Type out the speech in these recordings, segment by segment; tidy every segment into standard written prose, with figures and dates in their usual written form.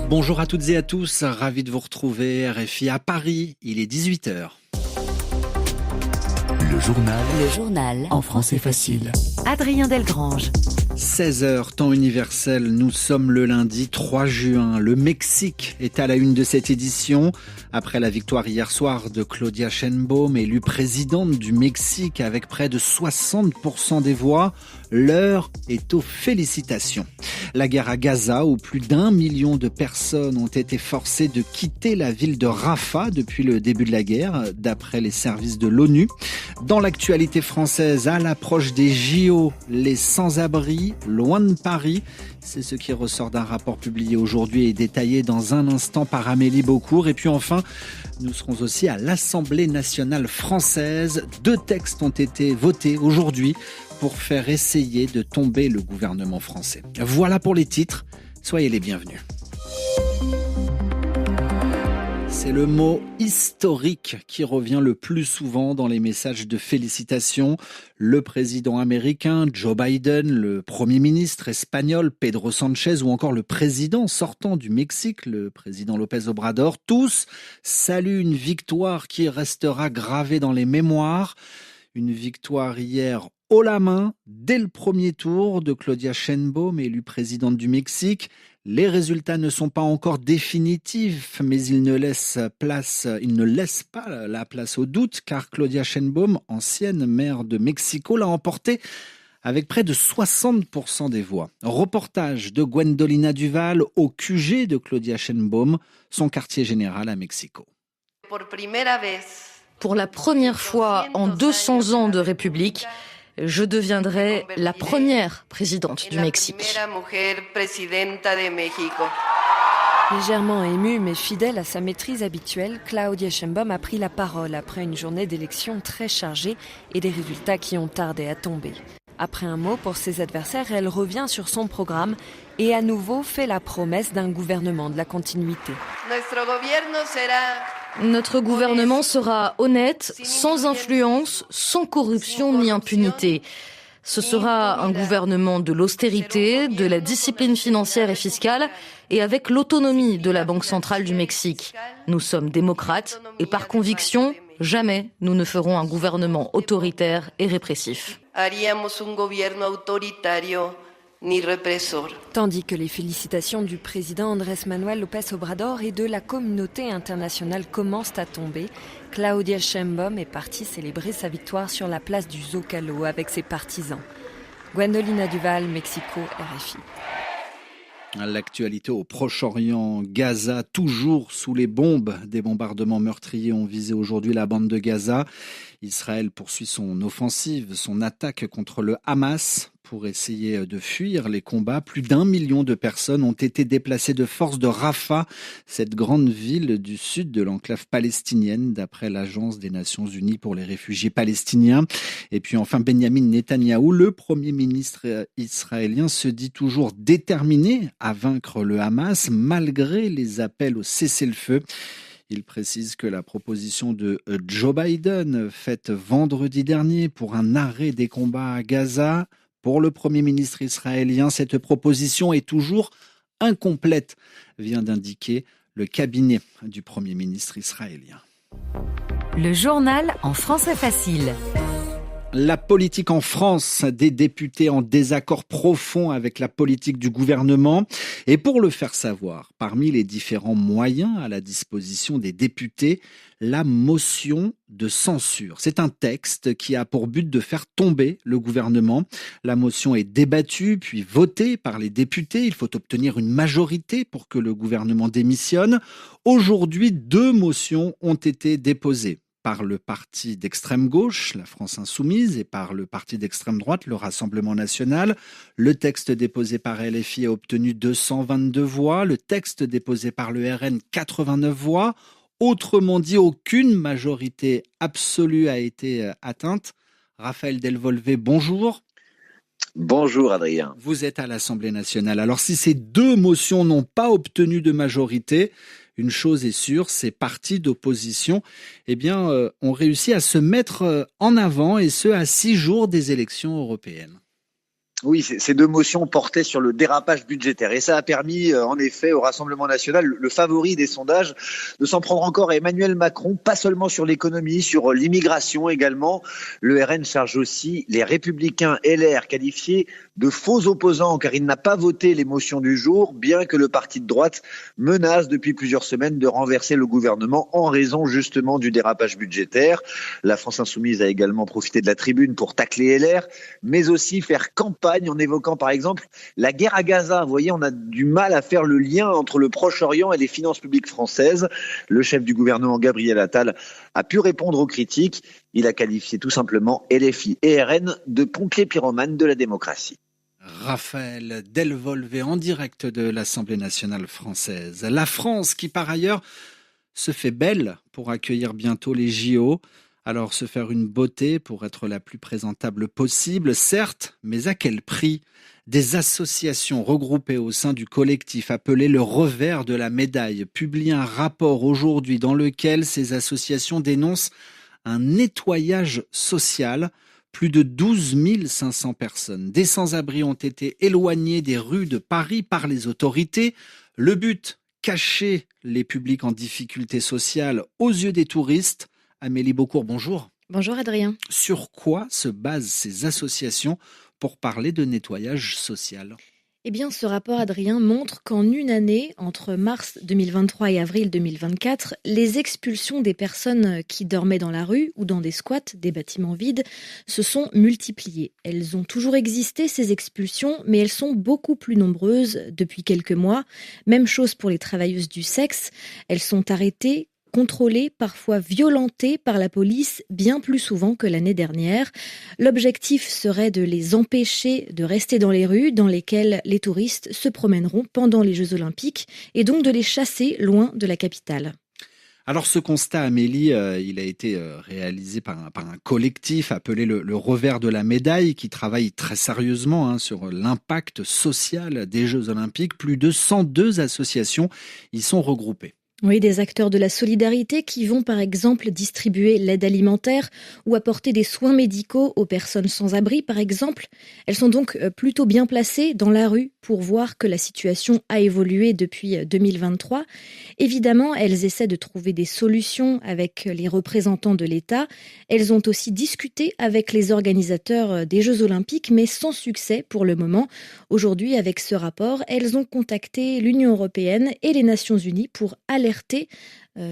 Bonjour à toutes et à tous, ravi de vous retrouver, RFI à Paris, il est 18h. Le journal en français facile. Adrien Delgrange. 16h, temps universel, nous sommes le lundi 3 juin. Le Mexique est à la une de cette édition. Après la victoire hier soir de Claudia Sheinbaum, élue présidente du Mexique avec près de 60% des voix, l'heure est aux félicitations. La guerre à Gaza, où plus d'1 million de personnes ont été forcées de quitter la ville de Rafah depuis le début de la guerre, d'après les services de l'ONU. Dans l'actualité française, à l'approche des JO, les sans-abri, loin de Paris, c'est ce qui ressort d'un rapport publié aujourd'hui et détaillé dans un instant par Amélie Beaucourt. Et puis enfin, nous serons aussi à l'Assemblée nationale française. 2 textes ont été votés aujourd'hui pour faire essayer de tomber le gouvernement français. Voilà pour les titres, soyez les bienvenus. C'est le mot historique qui revient le plus souvent dans les messages de félicitations. Le président américain Joe Biden, le premier ministre espagnol Pedro Sánchez ou encore le président sortant du Mexique, le président López Obrador, tous saluent une victoire qui restera gravée dans les mémoires. Une victoire hier haut la main, dès le premier tour de Claudia Sheinbaum, élue présidente du Mexique. Les résultats ne sont pas encore définitifs, mais ils ne laissent pas la place au doute, car Claudia Sheinbaum, ancienne maire de Mexico, l'a emporté avec près de 60% des voix. Reportage de Gwendolina Duval au QG de Claudia Sheinbaum, son quartier général à Mexico. Pour la première fois en 200 ans de République, je deviendrai la première présidente du Mexique. Légèrement émue mais fidèle à sa maîtrise habituelle, Claudia Sheinbaum a pris la parole après une journée d'élection très chargée et des résultats qui ont tardé à tomber. Après un mot pour ses adversaires, elle revient sur son programme et à nouveau fait la promesse d'un gouvernement de la continuité. Notre gouvernement sera honnête, sans influence, sans corruption ni impunité. Ce sera un gouvernement de l'austérité, de la discipline financière et fiscale et avec l'autonomie de la Banque centrale du Mexique. Nous sommes démocrates et par conviction, jamais nous ne ferons un gouvernement autoritaire et répressif. Tandis que les félicitations du président Andrés Manuel López Obrador et de la communauté internationale commencent à tomber, Claudia Sheinbaum est partie célébrer sa victoire sur la place du Zócalo avec ses partisans. Gwendolina Duval, Mexico, RFI. L'actualité au Proche-Orient, Gaza, toujours sous les bombes. Des bombardements meurtriers ont visé aujourd'hui la bande de Gaza. Israël poursuit son offensive, son attaque contre le Hamas pour essayer de fuir les combats. Plus d'1 million de personnes ont été déplacées de force de Rafah, cette grande ville du sud de l'enclave palestinienne, d'après l'Agence des Nations Unies pour les réfugiés palestiniens. Et puis enfin, Benyamin Netanyahou, le premier ministre israélien, se dit toujours déterminé à vaincre le Hamas, malgré les appels au cessez-le-feu. Il précise que la proposition de Joe Biden, faite vendredi dernier pour un arrêt des combats à Gaza, pour le Premier ministre israélien, cette proposition est toujours incomplète, vient d'indiquer le cabinet du Premier ministre israélien. Le journal en français facile. La politique en France, des députés en désaccord profond avec la politique du gouvernement. Et pour le faire savoir, parmi les différents moyens à la disposition des députés, la motion de censure. C'est un texte qui a pour but de faire tomber le gouvernement. La motion est débattue puis votée par les députés. Il faut obtenir une majorité pour que le gouvernement démissionne. Aujourd'hui, 2 motions ont été déposées par le parti d'extrême gauche, la France Insoumise, et par le parti d'extrême droite, le Rassemblement National. Le texte déposé par LFI a obtenu 222 voix, le texte déposé par le RN, 89 voix. Autrement dit, aucune majorité absolue a été atteinte. Raphaël Delvolvé, bonjour. Bonjour Adrien. Vous êtes à l'Assemblée nationale. Alors si ces 2 motions n'ont pas obtenu de majorité, une chose est sûre, ces partis d'opposition ont réussi à se mettre en avant, et ce à 6 jours des élections européennes. Oui, ces deux motions portaient sur le dérapage budgétaire et ça a permis en effet au Rassemblement national, le favori des sondages, de s'en prendre encore à Emmanuel Macron, pas seulement sur l'économie, sur l'immigration également. Le RN charge aussi les Républicains LR qualifiés de faux opposants car il n'a pas voté les motions du jour, bien que le parti de droite menace depuis plusieurs semaines de renverser le gouvernement en raison justement du dérapage budgétaire. La France insoumise a également profité de la tribune pour tacler LR, mais aussi faire campagne en évoquant par exemple la guerre à Gaza. Vous voyez, on a du mal à faire le lien entre le Proche-Orient et les finances publiques françaises. Le chef du gouvernement, Gabriel Attal, a pu répondre aux critiques. Il a qualifié tout simplement LFI et RN de pompiers pyromanes de la démocratie. Raphaël Delvolvé en direct de l'Assemblée nationale française. La France qui par ailleurs se fait belle pour accueillir bientôt les JO. Alors se faire une beauté pour être la plus présentable possible, certes, mais à quel prix ? Des associations regroupées au sein du collectif appelé le revers de la médaille publient un rapport aujourd'hui dans lequel ces associations dénoncent un nettoyage social. Plus de 12 500 personnes des sans-abri ont été éloignées des rues de Paris par les autorités. Le but, cacher les publics en difficulté sociale aux yeux des touristes. Amélie Beaucourt, bonjour. Bonjour Adrien. Sur quoi se basent ces associations pour parler de nettoyage social ? Eh bien, ce rapport, Adrien, montre qu'en une année, entre mars 2023 et avril 2024, les expulsions des personnes qui dormaient dans la rue ou dans des squats, des bâtiments vides, se sont multipliées. Elles ont toujours existé, ces expulsions, mais elles sont beaucoup plus nombreuses depuis quelques mois. Même chose pour les travailleuses du sexe. Elles sont arrêtées, contrôlées, parfois violentées par la police, bien plus souvent que l'année dernière. L'objectif serait de les empêcher de rester dans les rues dans lesquelles les touristes se promèneront pendant les Jeux Olympiques et donc de les chasser loin de la capitale. Alors ce constat, Amélie, il a été réalisé par un collectif appelé le revers de la médaille qui travaille très sérieusement sur l'impact social des Jeux Olympiques. Plus de 102 associations y sont regroupées. Oui, des acteurs de la solidarité qui vont par exemple distribuer l'aide alimentaire ou apporter des soins médicaux aux personnes sans abri par exemple. Elles sont donc plutôt bien placées dans la rue pour voir que la situation a évolué depuis 2023. Évidemment, elles essaient de trouver des solutions avec les représentants de l'État. Elles ont aussi discuté avec les organisateurs des Jeux Olympiques, mais sans succès pour le moment. Aujourd'hui, avec ce rapport, elles ont contacté l'Union européenne et les Nations unies pour alerter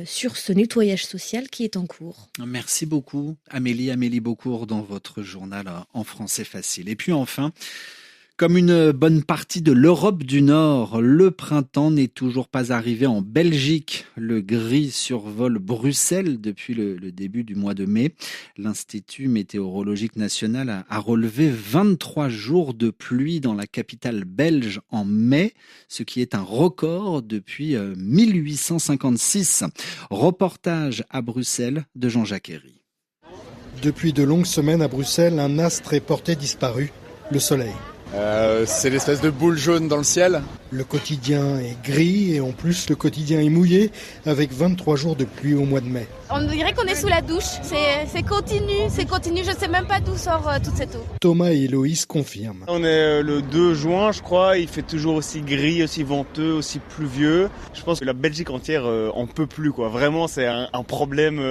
sur ce nettoyage social qui est en cours. Merci beaucoup Amélie Beaucourt dans votre journal En français facile. Et puis enfin, comme une bonne partie de l'Europe du Nord, le printemps n'est toujours pas arrivé en Belgique. Le gris survole Bruxelles depuis le début du mois de mai. L'Institut météorologique national a relevé 23 jours de pluie dans la capitale belge en mai, ce qui est un record depuis 1856. Reportage à Bruxelles de Jean-Jacques Herry. Depuis de longues semaines à Bruxelles, un astre est porté disparu, le soleil. C'est l'espèce de boule jaune dans le ciel. Le quotidien est gris et en plus le quotidien est mouillé avec 23 jours de pluie au mois de mai. On dirait qu'on est sous la douche, c'est continu, je ne sais même pas d'où sort toute cette eau. Thomas et Héloïse confirment. On est le 2 juin je crois, il fait toujours aussi gris, aussi venteux, aussi pluvieux. Je pense que la Belgique entière en peut plus quoi. Vraiment c'est un problème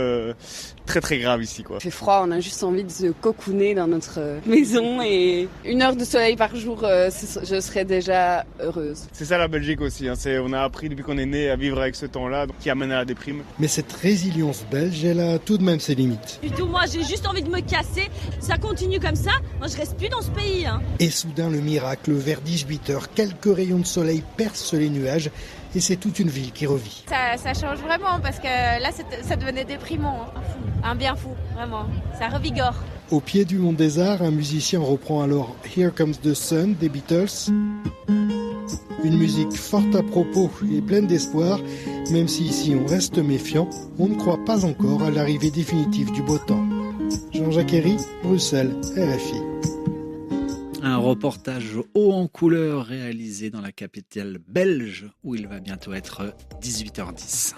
très très grave ici quoi. Il fait froid, on a juste envie de se cocooner dans notre maison et 1 heure de soleil par jour, je serais déjà heureuse. C'est ça la Belgique aussi, on a appris depuis qu'on est né à vivre avec ce temps-là qui amène à la déprime. Mais cette résilience belge, elle a tout de même ses limites. Du tout, moi j'ai juste envie de me casser, ça continue comme ça, moi je reste plus dans ce pays. Et soudain le miracle, vers 18h, quelques rayons de soleil percent les nuages et c'est toute une ville qui revit. Ça change vraiment parce que là ça devenait déprimant, un bien fou, vraiment, ça revigore. Au pied du Mont des Arts, un musicien reprend alors Here Comes the Sun des Beatles. Une musique forte à propos et pleine d'espoir, même si ici on reste méfiant, on ne croit pas encore à l'arrivée définitive du beau temps. Jean-Jacques Herry, Bruxelles, RFI. Un reportage haut en couleur réalisé dans la capitale belge où il va bientôt être 18h10.